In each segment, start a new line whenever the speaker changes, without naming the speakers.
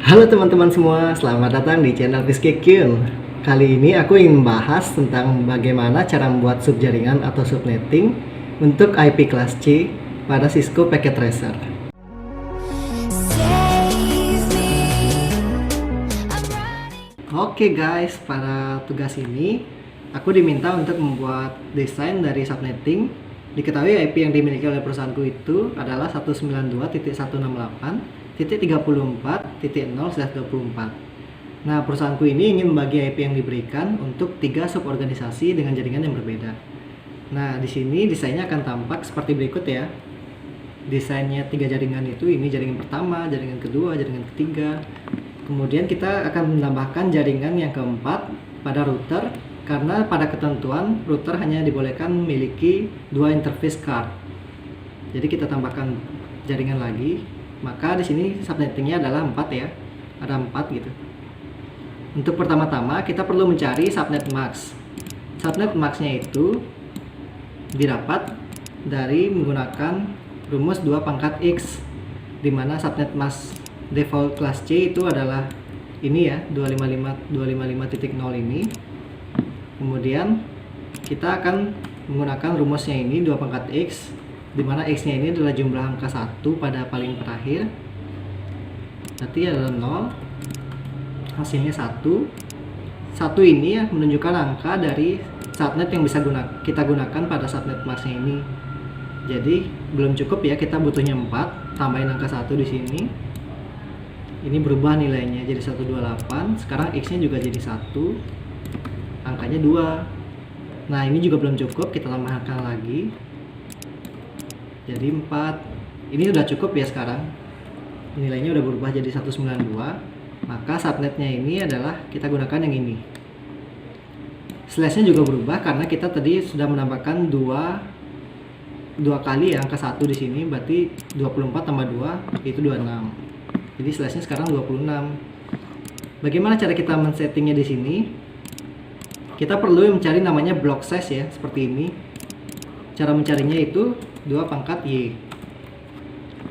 Halo teman-teman semua, selamat datang di channel Rizky Kyun. Kali ini aku ingin membahas tentang bagaimana cara membuat subjaringan atau subnetting untuk IP kelas C pada Cisco Packet Tracer. Oke guys, pada tugas ini aku diminta untuk membuat desain dari subnetting. Diketahui IP yang dimiliki oleh perusahaanku itu adalah 192.168.34.0/24. Nah, perusahaanku ini ingin membagi IP yang diberikan untuk 3 suborganisasi dengan jaringan yang berbeda. Nah, di sini desainnya akan tampak seperti berikut ya. Desainnya 3 jaringan itu, ini jaringan pertama, jaringan kedua, jaringan ketiga. Kemudian kita akan menambahkan jaringan yang keempat pada router, karena pada ketentuan router hanya dibolehkan memiliki 2 interface card. Jadi kita tambahkan jaringan lagi, maka di sini subnettingnya adalah 4 ya, ada 4 gitu. Untuk pertama-tama kita perlu mencari subnet max. Subnet maxnya itu didapat dari menggunakan rumus 2 pangkat X, dimana subnet max default kelas C itu adalah ini ya, 255.0 ini. Kemudian kita akan menggunakan rumusnya ini 2 pangkat X, dimana X nya ini adalah jumlah angka 1 pada paling terakhir, berarti adalah 0, hasilnya 1 ini ya, menunjukkan angka dari subnet yang bisa kita gunakan pada subnet max-nya ini. Jadi belum cukup ya, kita butuhnya 4, tambahin angka 1 di sini. Ini berubah nilainya jadi 128, sekarang X nya juga jadi 1, angkanya 2. Nah, ini juga belum cukup, kita tambahkan lagi jadi 4. Ini udah cukup ya, sekarang nilainya udah berubah jadi 192. Maka subnetnya ini adalah kita gunakan yang ini. Slashnya juga berubah karena kita tadi sudah menambahkan 2 kali ya angka 1 di sini, berarti 24 tambah 2 itu 26. Jadi slashnya sekarang 26. Bagaimana cara kita men-settingnya di sini? Kita perlu mencari namanya block size ya, seperti ini. Cara mencarinya itu 2 pangkat Y.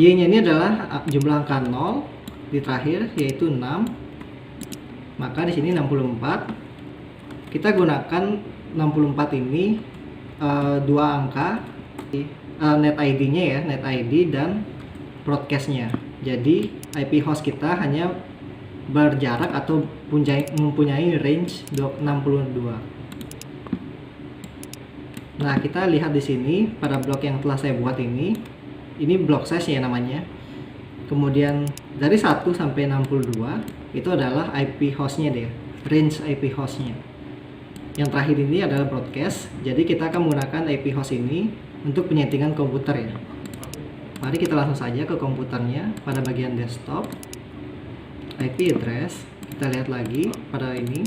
Y nya ini adalah jumlah angka 0 di terakhir, yaitu 6. Maka di sini 64. Kita gunakan 64 ini 2 angka net ID nya ya, net ID dan broadcast nya. Jadi IP host kita hanya berjarak atau mempunyai range 62. Nah, kita lihat di sini pada blok yang telah saya buat ini block size ya namanya. Kemudian dari 1 sampai 62 itu adalah IP hostnya deh, range IP hostnya. Yang terakhir ini adalah broadcast. Jadi kita akan menggunakan IP host ini untuk penyetingan komputer ya. Mari kita langsung saja ke komputernya pada bagian desktop. IP address, kita lihat lagi pada ini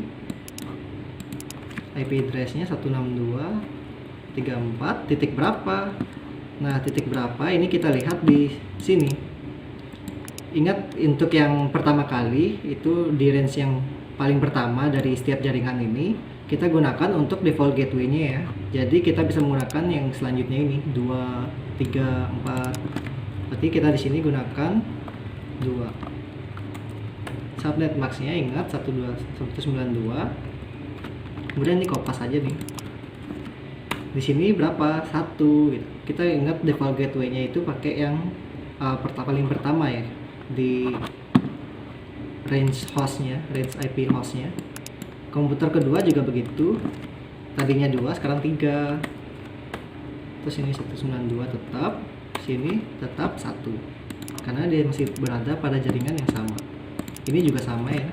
IP addressnya 162.34 titik berapa. Nah, titik berapa ini kita lihat di sini. Ingat, untuk yang pertama kali itu di range yang paling pertama dari setiap jaringan ini kita gunakan untuk default gateway-nya ya. Jadi kita bisa menggunakan yang selanjutnya ini 2, 3, 4. Berarti kita di sini gunakan 2. Subnet max-nya ingat 192. Kemudian ini kopas aja nih. Di sini berapa? 1 gitu. Kita ingat default gateway-nya itu pakai yang paling pertama ya di range hostnya, range IP hostnya. Komputer kedua juga begitu. Tadinya 2, sekarang 3. Terus ini 192 tetap, sini tetap 1. Karena dia masih berada pada jaringan yang sama. Ini juga sama ya.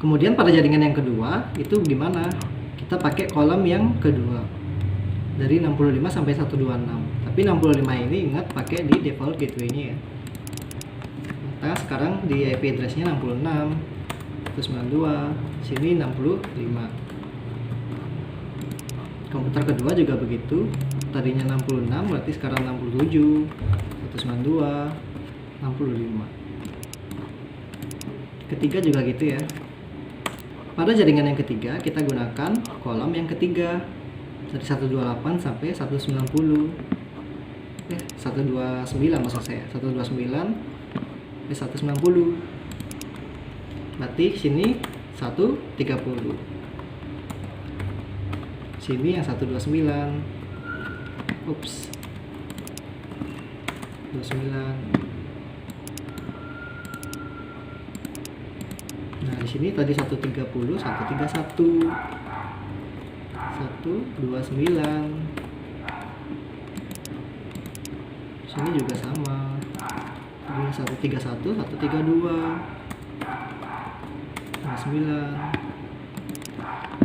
Kemudian pada jaringan yang kedua itu gimana? Kita pakai kolom yang kedua dari 65 sampai 126. Tapi 65 ini ingat pakai di default gateway-nya ya. Nah, sekarang di IP address-nya 66, 192, sini 65. Komputer kedua juga begitu. Tadinya 66, berarti sekarang 67, 192, 65. Ketiga juga gitu ya. Pada jaringan yang ketiga kita gunakan kolom yang ketiga dari 128 sampai 190. 129 maksud saya, 129 sampai 190. berarti sini 130. Sini yang 129. Ups. 29. Nah, di sini tadi 130, 131. 129. Sini juga sama. Ini 131, 132. 29.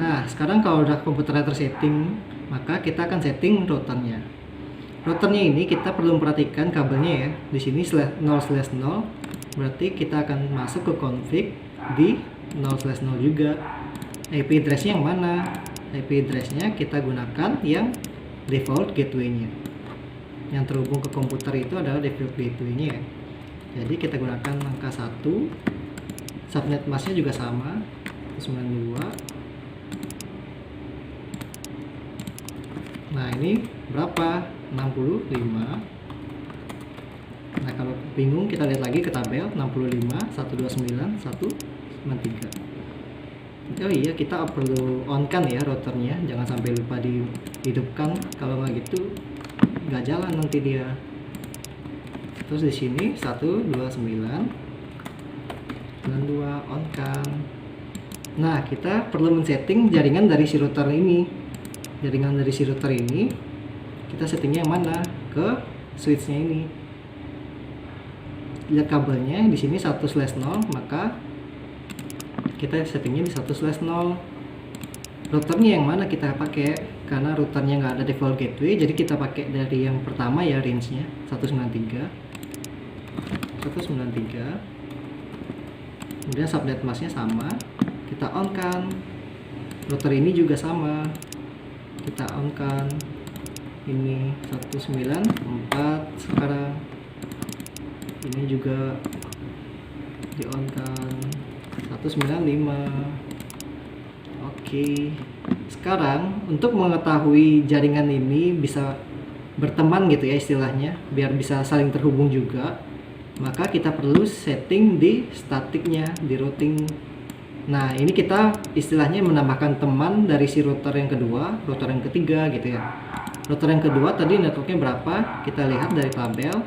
Nah, sekarang kalau udah komputernya tersetting, maka kita akan setting routernya. Routernya ini kita perlu memperhatikan kabelnya ya. Di sini /0/0, berarti kita akan masuk ke config di 0/0 juga. IP address-nya yang mana? IP address-nya kita gunakan yang default gateway-nya. Yang terhubung ke komputer itu adalah default gateway-nya ya. Jadi kita gunakan angka 1. Subnet mask-nya juga sama, 92. Nah, ini berapa? 65. Nah, kalau bingung kita lihat lagi ke tabel. 65, 129, 193. Oh iya, kita perlu on kan ya routernya, jangan sampai lupa dihidupkan. Kalau nggak gitu nggak jalan nanti dia. Terus di sini 129, 92 on kan. Nah, kita perlu men-setting jaringan dari si router ini. Jaringan dari si router ini kita settingnya yang mana? Ke switchnya ini. Lihat kabelnya di sini 1/0, maka kita settingnya di 1/0. Routernya yang mana kita pakai? Karena routernya nggak ada default gateway, jadi kita pakai dari yang pertama ya, range-nya 193. 193. Kemudian subnet mask-nya sama, kita on kan. Router ini juga sama, kita on kan. Ini 194 sekarang. Ini juga di on kan 195. Oke. Sekarang untuk mengetahui jaringan ini bisa berteman gitu ya istilahnya, biar bisa saling terhubung juga, maka kita perlu setting di statiknya, di routing. Nah, ini kita istilahnya menambahkan teman dari si router yang kedua, router yang ketiga gitu ya. Router yang kedua tadi networknya berapa? Kita lihat dari tabel.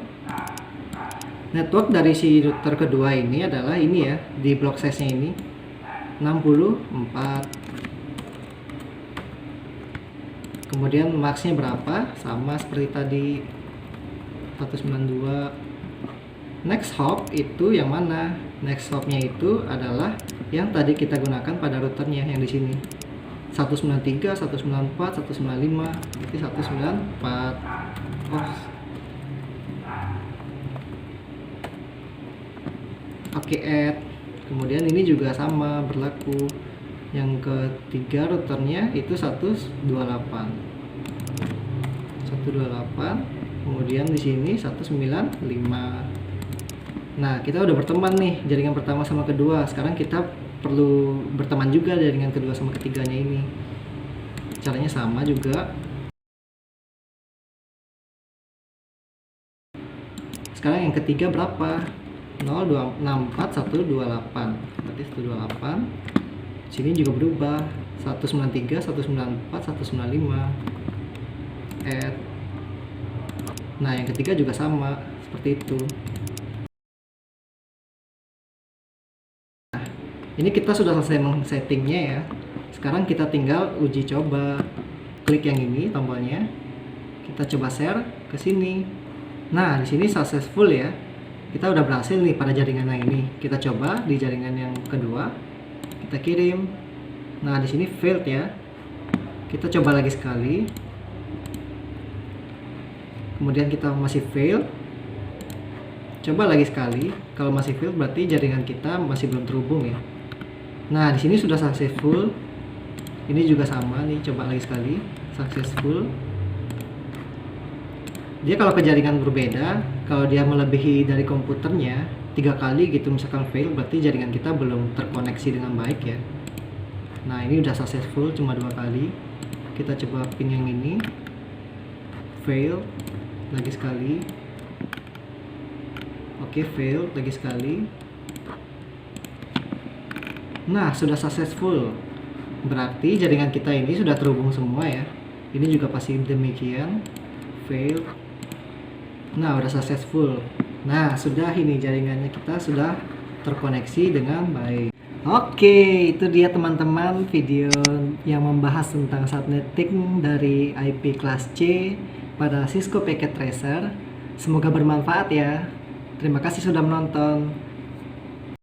Network dari si router kedua ini adalah ini ya, di block size-nya ini 64. Kemudian max-nya berapa? Sama seperti tadi, 192. Next hop itu yang mana? Next hopnya itu adalah yang tadi kita gunakan pada routernya yang di sini. 193, 194, 195, berarti 194. Oke, add. Kemudian ini juga sama berlaku. Yang ketiga routernya itu 128. 128. Kemudian di sini 195. Nah, kita udah berteman nih jaringan pertama sama kedua. Sekarang kita perlu berteman juga jaringan kedua sama ketiganya ini. Caranya sama juga. Sekarang yang ketiga berapa? 0,264, 128. Berarti 128. Sini juga berubah. 193, 194, 195. Add. Nah, yang ketiga juga sama, seperti itu. Ini kita sudah selesai men-settingnya ya. Sekarang kita tinggal uji coba. Klik yang ini tombolnya. Kita coba share ke sini. Nah, di sini successful ya. Kita udah berhasil nih pada jaringan yang ini. Kita coba di jaringan yang kedua. Kita kirim. Nah, di sini failed ya. Kita coba lagi sekali. Kemudian kita masih fail. Coba lagi sekali. Kalau masih fail berarti jaringan kita masih belum terhubung ya. Nah, di sini sudah successful. Ini juga sama nih, coba lagi sekali. Successful. Dia kalau ke jaringan berbeda, kalau dia melebihi dari komputernya 3 kali gitu misalkan fail, berarti jaringan kita belum terkoneksi dengan baik ya. Nah, ini udah successful cuma 2 kali. Kita coba pin yang ini. Fail lagi sekali. Oke, fail lagi sekali. Nah, sudah successful. Berarti jaringan kita ini sudah terhubung semua ya. Ini juga pasti demikian. Fail. Nah, udah successful. Nah, sudah ini jaringannya kita sudah terkoneksi dengan baik. Oke, itu dia teman-teman video yang membahas tentang subnetting dari IP kelas C pada Cisco Packet Tracer. Semoga bermanfaat ya. Terima kasih sudah menonton.